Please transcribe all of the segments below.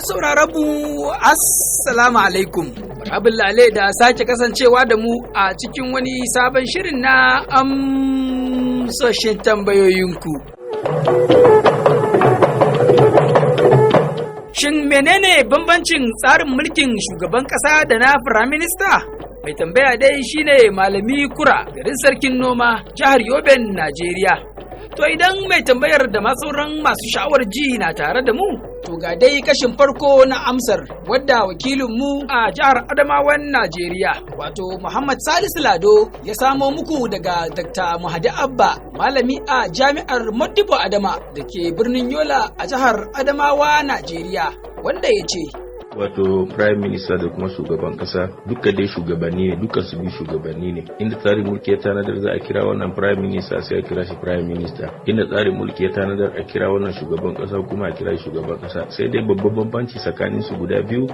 Masu mu Assalamu alaikum. Abin lale da sake kasancewa da mu a cikin wani sabon shirin na amsoshin tambayoyinku. Shin menene bambancin tsarin mulkin shugaban ƙasa da na firaminista? Mai tambaya dai shine Malami Kura, garin Sarkin Noma, jihar Yoben, Najeriya. To idan mai tambayar da masauran masu sha'awar ji na tare da mu, to ga dai kashin farko na amsar wadda wakilinmu a jihar Adamawan Najeriya, wato Muhammad Salisu Lado ya samo muku daga Dr. Mahadi Abba, malami a Jami'ar Modibo Adama da ke birnin Yola a jihar Adamawa, Najeriya, wanda ya ce, wato prime minister da kuma shugaban kasa duka dai shugabanni ne, dukkan su biyu shugabanni ne. Inda tsarin mulki ya tanadar za a kira wannan prime minister sai a kira shi prime minister, inda tsarin mulki ya tanadar a kira wannan shugaban kasa kuma a kira shi shugaban kasa. Sai dai babban bambanci tsakanin su guda biyu,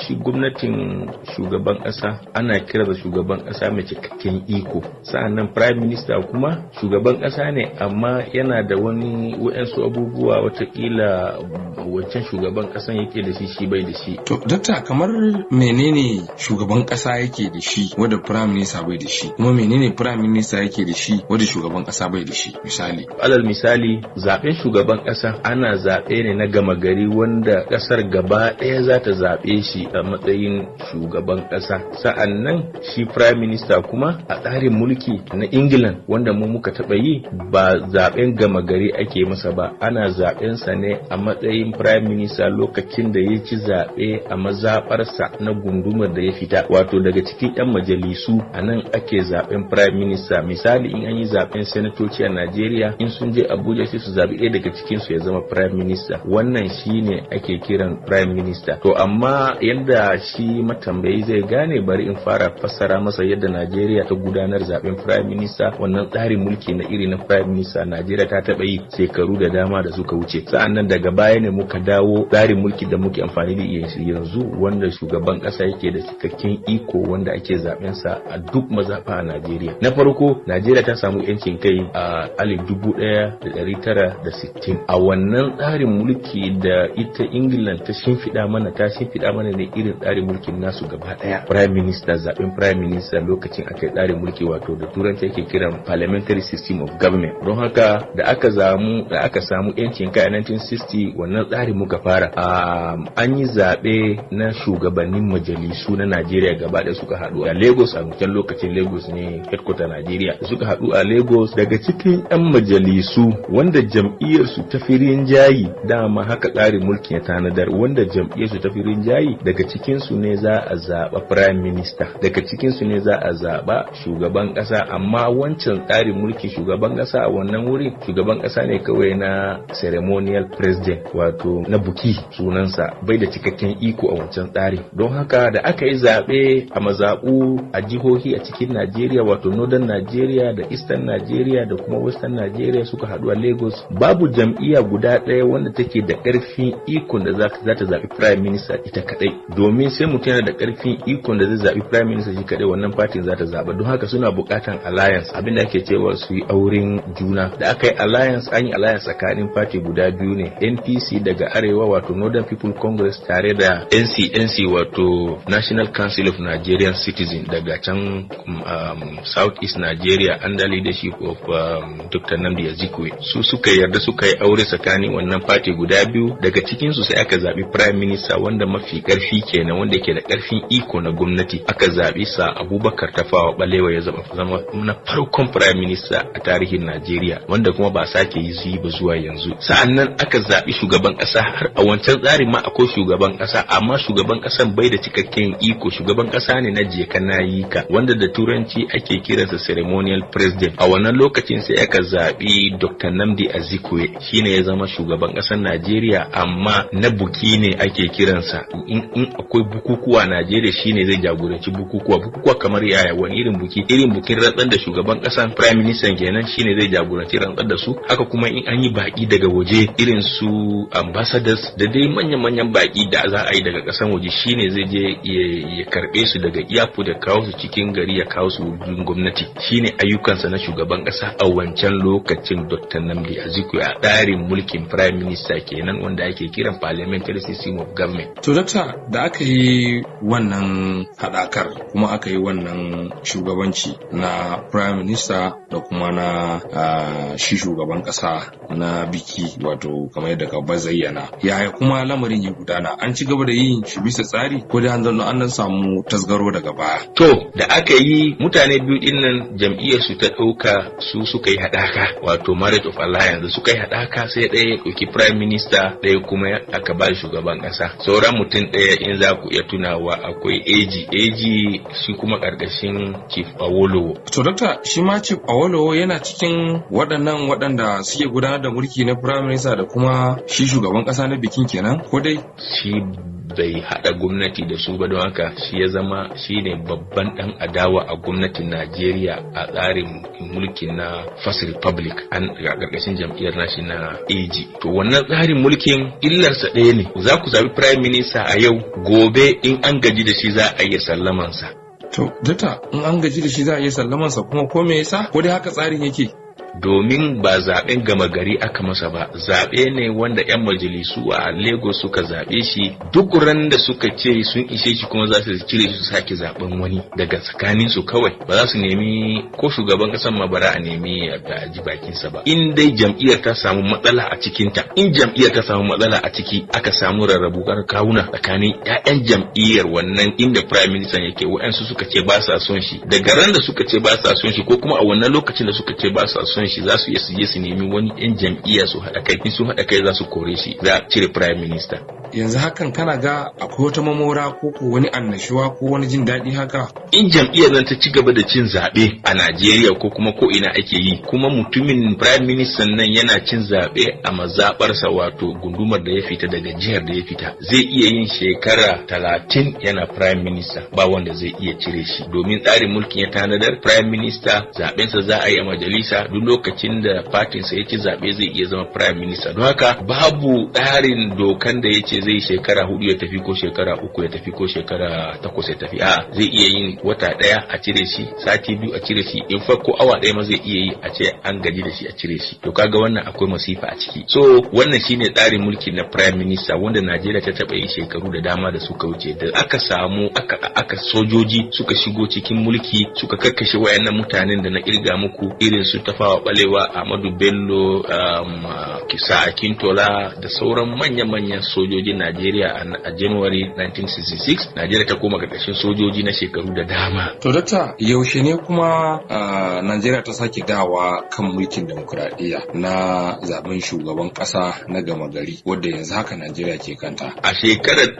shi gwamnatin shugaban kasa ana kira da shugaban kasa mai cikakken iko, sa'annan prime minister kuma shugaban kasa ne amma yana da wa'ansu abubuwa watakila wancan shugaban kasan yake da shi bai da shi. To, dakta, kamar menene shugaban kasa yake da shi wanda prime minister bai da shi, kuma menene prime minister yake da shi wanda shugaban kasa bai da shi? Misali, alal misali, zaben shugaban kasa ana zabe ne na gama gari wanda kasar gaba ɗaya za ta zabe shi a matsayin shugaban kasa. Sa'annan shi prime minister kuma a tsarin mulki na England wanda mu muka taɓa yi, ba zaben gama gari ake masa ba, ana zaben sa ne a matsayin prime minister lokacin da ya ci zaɓe a mazaɓarsa na gundumar da ya fita, wato daga cikin 'yan majalisu a nan ake zaɓen prime minister. Misali, in an yi zaɓen senatoci a Najeriya, in sun je Abuja sai su zaɓi ɗaya daga cikin su ya zama prime minister. Wannan shine ake kiran prime minister. To amma yadda shi matambayi zai gane, bari in fara fassara masa yadda Najeriya ta gudanar zaɓen prime minister. Wannan tsarin mulki na iri na prime minister Najeriya ta taɓa yi shekaru da dama da suka wuce. Sa'annan daga baya ne muka dawo tsarin mulki da muke amfani da yanzu, wanda shugaban kasa yake da cikakken iko wanda ake zaben sa a duk mazafa a Najeriya. Na farko, Najeriya ta samu yancin kai a 1960. A wannan tsarin mulki da ita England ta shimfiɗa mana ne irin tsarin mulkin nasu gaba daya. Prime minister, zaben prime minister lokacin aka yi tsarin mulki, wato da turanci yake kiran parliamentary system of government. Don haka da aka samu yancin kai a 1960, wannan tsarin muka fara. An yi zaɓe na shugabannin majalisu na Najeriya gaba da suka haɗu a Lagos. A wancan lokacin Lagos ne headquarter Najeriya. Da suka haɗu a Lagos, daga cikin 'yan majalisu wanda jam'iyyar su ta firin jayi, dama haka tsarin mulkin ya tanadar, wanda jam'iyyar su ta firin jayi, daga cikin su ne za a zaɓa prime minister, daga cikin su ne za a zaɓa shugaban ƙasa. Amma wancan tsarin mulki shugaban ƙasa a wannan wuri, shugaban ƙasa ne kawai na ceremonial president, wato na buki sunansa, bai da cikakken iko a wancan tsari. Don haka da aka yi zaɓe a mazaɓu a jihohi a cikin Najeriya, wato Northern Najeriya da Eastern Najeriya da kuma Western Najeriya suka haɗu a Lagos, babu jam'iyya guda ɗaya wanda take da ƙarfin ikon da za ta zaɓi prime minister ita kaɗai. Domin sai mutum yana da ƙarfin ikon da zai zaɓi prime minister shi kaɗai, wannan party za ta zaɓa. Don haka suna buƙatan alliance, abin da ake cewa su yi auren juna. Da aka yi alliance, an yi alliance tsakanin party guda biyu ne, NPC daga arewa, wato Northern People Congress, tare da NCNC, wato National Council of Nigerian Citizens daga can South East Nigeria, under leadership of Dr. Nnamdi Azikiwe. Su suka yarda suka yi aure tsakanin wannan party guda biyu. Daga cikin su sai aka zabi prime minister wanda mafi karfi kenan, wanda yake da karfin iko na gwamnati. Aka zabi sa Abubakar Tafawa Balewa ya zama na farkon prime minister a tarihin Najeriya, wanda kuma ba sake yi ba zuwa yanzu. Sa'annan aka zabi shugaban kasa. Har a wancan tsarin ma akwai shugaban kasa, amma shugaban kasan bai da cikakken iko. Shugaban kasa ne na jeka na yi ka, wanda da turanci ake kiransa ceremonial president. A wannan lokacin sai aka zabi Dr. Nnamdi Azikiwe, shine ya zama shugaban kasar Najeriya, amma na buki ne ake kiransa. In akwai bukukuwa a Najeriya, shine zai jagoranci bukukuwa kamar yaya, wani irin buki? Irin bukin rantsar da shugaban kasa, prime minister kenan, shine zai jagoranci rantsar da su. Haka kuma in an yi baki daga waje, irin su ambassadors da dai manyan baki da za a yi daga kasan waje shine zai je ya karbe su daga iyafu da kawo su cikin gari ya kawo su wurin gwamnati. Shine ayyukansa na shugaban kasa a wancan lokacin Dr. Nnamdi Azikiwe a tsarin mulkin prime minister kenan wanda ake kiran parliamentary system of government. To Dokta, da aka yi wannan hadakar kuma aka yi wannan shugabanci na prime minister da kuma na shi shugaban kasa na biki, wato kamar yadda ka bazayyana, yaya kuma lamarin ya gudana? An ci gaba da yin shi bisa tsari ko da an samu tasgaro daga baya? To da aka yi, mutane biyu din nan jam'iyyar su ta dauka su suka yi hadaka, wato marriage of alliance, suka yi hadaka, sai ɗaya ya ɗauki prime minister, ɗaya kuma aka ba shugaban kasa. Sauran mutum ɗaya in za ku iya tunawa akwai AG shi kuma karkashin Chief Awolowo. To Dokta, shi ma Chief Awolowo yana cikin waɗanda suke gudanar da mulki na prime minister da kuma shi shugaban kasa na bikin kenan, ko dai? Shi bai hada gwamnati da su ba, don haka shi ya zama shine babban dan adawa a gwamnatin Najeriya a tsarin mulkin na First Republic a karkashin jam'iyyar nashi na AG. To wannan tsarin mulkin illarsa ɗaya ne, za ku zabi prime minister a yau, gobe in an gaji da shi za a iya sallamansa. To Dokta, in an gaji da shi za a iya sallamansa kuma ko me yasa? Ko dai haka tsarin yake? Domin ba zaben gama gari aka masa ba, zaɓe ne wanda 'yan majalisu a Lagos suka zaɓe shi, duk ran da suka ce sun ishe shi kuma za su cire shi su sake zaben wani daga tsakanin su kawai, ba za su nemi ko shugaban kasan ma bara a nemi a ji bakinsa ba. In dai jam'iyyar ta samu matsala a cikinta, in jam'iyyar ta samu matsala a ciki, aka samu rarrabuwar kawuna tsakanin 'ya'yan jam'iyyar wannan inda prime minister yake, wa'ansu suka ce ba sa son shi, daga ran da suka ce ba sa son shi ko kuma a wannan lokacin da suka ce ba sa son shi, za su iya su je su nemi wani 'yan jam'iyya su haɗa kai, sun haɗa kai za su kore shi, za a cire prime minister. Yanzu hakan kana ga akwai wata mamora ko wani annashuwa ko wani jin daɗi haka? In jam'iyyar nan ta ci gaba da cin zaɓe a Najeriya ko kuma ko ina ake yi, kuma mutumin prime minister nan yana cin zaɓe a mazaɓarsa, wato gundumar da ya fita daga jihar da ya fita, zai iya yin shekara 30 yana prime minister, ba wanda zai iya cire shi, domin tsarin mulkin ya tanadar prime minister zaɓensa za a yi a majalisa, duk lokacin da fatinsa ya ci zaɓe zai iya zama prime minister. Don haka babu tsarin dokan da ya ce zai shekara 4 ya tafi ko shekara 3 ya tafi ko shekara 8 ya tafi. A'a, zai iya yin wata 1 a cire shi, sati 2 a cire shi, in fa ko awa 1 ma zai iya yi a ce an gaji da shi a cire shi. To kaga wannan akwai masifa a ciki. So wannan shine tsarin mulki na prime minister wanda Najeriya ta taɓa yi shekaru da dama da suka wuce, da aka samu aka sojoji suka shigo cikin mulki suka kakkashe wayannan mutanen da na kirga muku, irin su Tafawa Balewa, Ahmadu Bello, Kisa Akintola da sauran manyan sojojin Najeriya a January 1966. Najeriya ta koma karkashin sojoji na shekaru da dama. To Dokta, yaushe ne kuma Najeriya ta sake dawa kan mulkin demokuraɗiyya na zaben shugaban ƙasa na gama gari wanda yanzu haka Najeriya ke kanta? A shekarar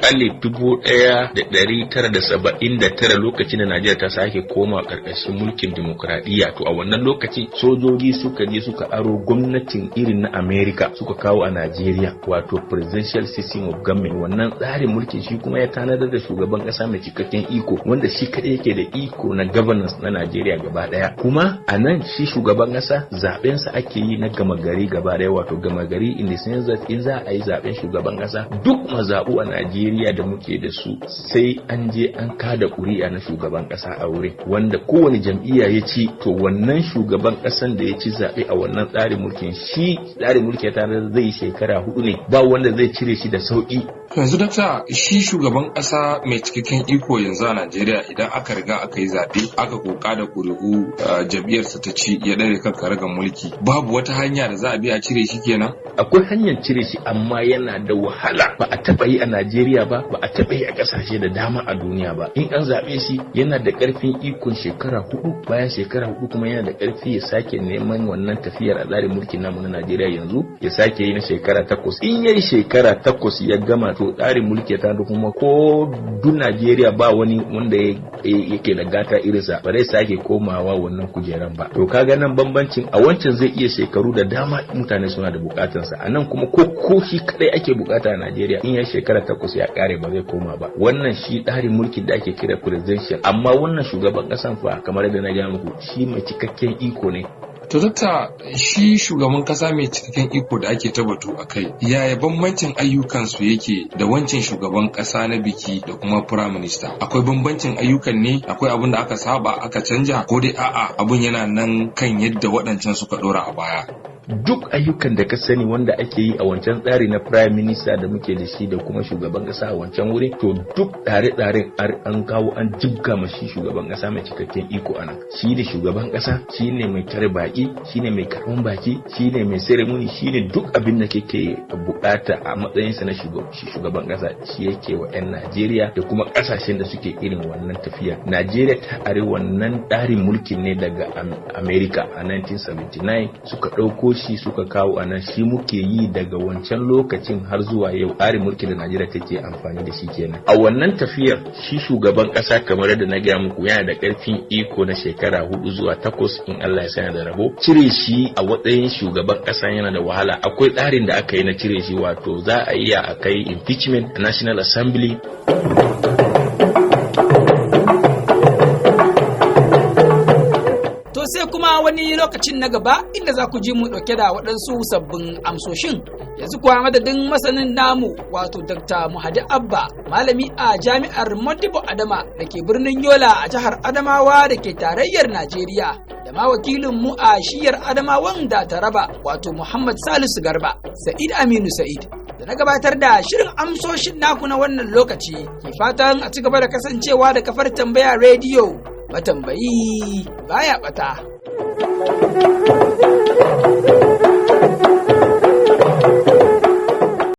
1979 lokacin da Najeriya ta sake koma karkashin mulkin demokuraɗiyya, to a wannan lokacin sojoji suka je suka aro gwamnatin irin na America suka kawo a Najeriya, wato presidential system of government. Wannan tsarin mulkin shi kuma ya tanadar da shugaban kasa mai cikakken iko, wanda shi kadai yake da iko na governance na Najeriya gaba daya. Kuma a nan shi shugaban kasa zaben sa ake yi na gama gari gaba daya, wato gama gari in the sense that in za a yi zaben shugaban kasa, duk mazabu a Najeriya da muke da su sai an je an kada kuri'a na shugaban kasa a wurin, wanda kowane jam'iyya ya ci, to wannan shugaban kasan da ya ci zaɓe a wannan tsarin mulkin, shi tsarin mulki tare zai shekara 4 ne, ba wanda zai cire shi da sauki. Yanzu Dokta, shi shugaban ƙasa mai cikakken iko yanzu a Najeriya, idan aka riga aka yi zaɓe aka koka da ƙuri'u jam'iyyarsa ta ci ya ɗare kan karagar mulki, babu wata hanya da za a bi a cire shi kenan? Akwai hanyar cire shi, amma yana da wahala. Ba a taɓa yi a Najeriya ba a taɓa yi a ƙasashe da dama a duniya ba. In an zaɓe shi yana da ƙarfin ikon shekara 4, bayan shekara 4 kuma yana da ƙarfi ya sake neman wannan tafiyar a tsarin mulkin namu na Najeriya yanzu, ya sake yi na shekara 8. In yayi shekara 8 ya gama, to tsarin mulki ta kuma ko duk Najeriya ba wani wanda yake da gata irinsa, ba zai sake komawa wannan kujeran ba. To kaga nan bambancin, a wancan zai iya shekaru da dama mutane suna da bukatansa, a nan kuma ko shi kadai ake bukata a Najeriya, in ya shekara 8 ya kare ba zai koma ba. Wannan shi tsarin mulkin da ake kira presidential, amma wannan shugaban kasan fa kamar yadda na ga muku, shi mai cikakken iko ne. To dakta, shi shugaban kasa mai cikakken iko da ake tabbatu a kai, yaya bambancin ayyukansu yake da wancan shugaban kasa na biki da kuma prime minister? Akwai bambancin ayyukan ne? Akwai abin da aka saba aka canja, ko dai a'a abin yana nan kan yadda waɗancan suka ɗora a baya? Duk ayyukan da ka sani wanda ake yi a wancan tsari na prime minister da muke da shi da kuma shugaban kasa a wancan wuri, to duk tsare-tsaren an kawo an jibga ma shi shugaban kasa mai cikakken iko anan. Shi ne shugaban kasa, shi ne mai tare baki, shi ne mai karɓan baki, shi ne mai ceremony, shi ne duk abin da kake bukata a matsayinsa na shugaban kasa shi yake wa 'yan Najeriya da kuma kasashen da suke irin wannan tafiya. Najeriya ta are wannan tsarin mulkin ne daga America a 1979 suka ɗauko shi suka kawo anan, shi muke yi daga wancan lokacin har zuwa yau. Tsarin mulkin da Najeriya take amfani da shi kenan. A wannan tafiyar shi shugaban kasa kamar yadda na gaya muku yana da karfin iko na shekara 4 zuwa 8 in Allah ya sanya da rabo. Cire shi a matsayin shugaban kasa yana da wahala. Akwai tsarin da aka yi na cire shi, wato za a iya a kai impeachment a National Assembly. Sai kuma wani lokacin na gaba inda za ku ji mu ɗauke da waɗansu sabbin amsoshin. Yanzu kuwa madadin masanin namu wato Dr. Muhadi Abba, malami a jami'ar Modibo Adama da ke birnin Yola a jihar Adamawa da ke tarayyar Najeriya, da ma wakilin mu a shiyar Adamawan da Taraba wato Muhammad Salisu Garba, Sa'id Aminu Sa'id, da na gabatar da shirin amsoshin naku na wannan lokaci, ke fatan a ci gaba da kasancewa da kafar Tambaya rediyo. Matambayi baya ɓata.